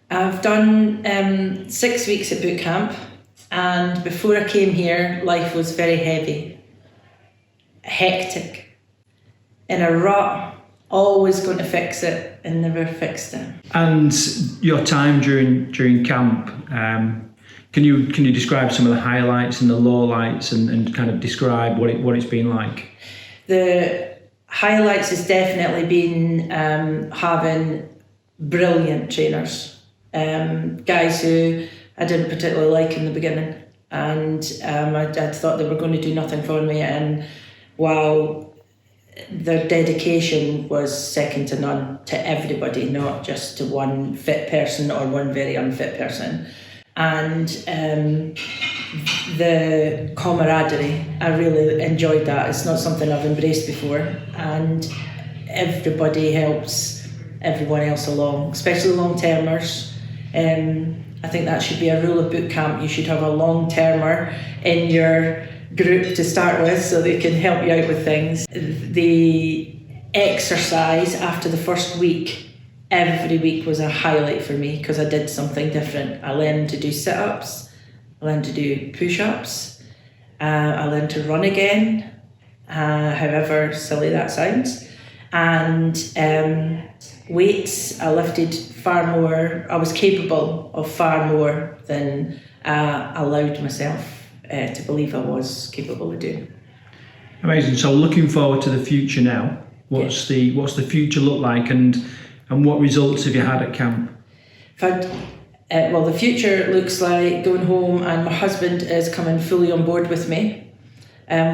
I've done 6 weeks at boot camp, and before I came here, life was very heavy, hectic, in a rut, always going to fix it and never fixed it. And your time during camp, can you describe some of the highlights and the lowlights and kind of describe what it's been like? The highlights has definitely been having brilliant trainers, guys who I didn't particularly like in the beginning, and I thought they were going to do nothing for me, and wow, their dedication was second to none to everybody, not just to one fit person or one very unfit person. And the camaraderie, I really enjoyed that. It's not something I've embraced before, and everybody helps everyone else along, especially long-termers. I think that should be a rule of boot camp. You should have a long-termer in your group to start with so they can help you out with things. The exercise after the first week, every week was a highlight for me because I did something different. I learned to do sit-ups, I learned to do push-ups, I learned to run again, however silly that sounds, and weights, I lifted far more. I was capable of far more than I allowed myself to believe I was capable of doing. Amazing. So looking forward to the future now. What's the future look like, and what results have you had at camp? Well, the future looks like going home, and my husband is coming fully on board with me,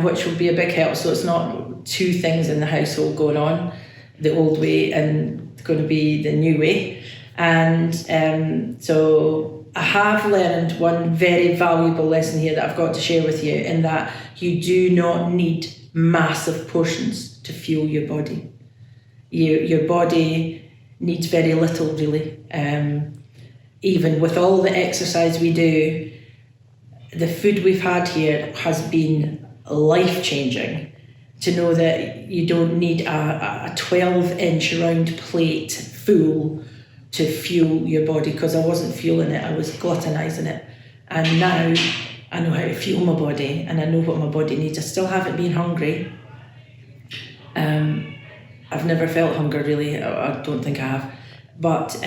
which will be a big help. So it's not two things in the household going on, the old way and going to be the new way. And so I have learned one very valuable lesson here that I've got to share with you, in that you do not need massive portions to fuel your body. Your body needs very little, really. Even with all the exercise we do, the food we've had here has been life-changing. To know that you don't need a 12-inch round plate full to fuel your body, because I wasn't fueling it, I was gluttonizing it. And now I know how to fuel my body, and I know what my body needs. I still haven't been hungry. I've never felt hunger, really. I don't think I have. But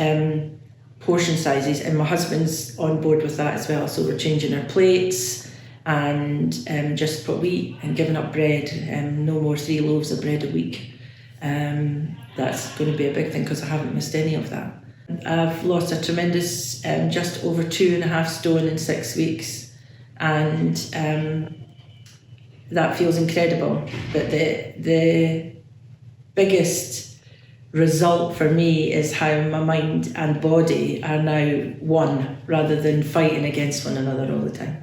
portion sizes, and my husband's on board with that as well. So we're changing our plates and just put wheat and giving up bread. No more 3 loaves of bread a week. That's going to be a big thing because I haven't missed any of that. I've lost a tremendous, just over 2.5 stone in 6 weeks, and that feels incredible. But the biggest result for me is how my mind and body are now one, rather than fighting against one another all the time.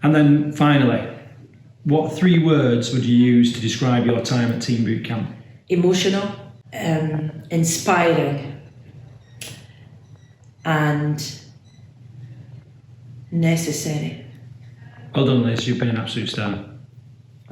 And then finally, what 3 words would you use to describe your time at TEAM Bootcamp? Emotional, inspiring, and necessary. Well done, Liz. You've been an absolute star.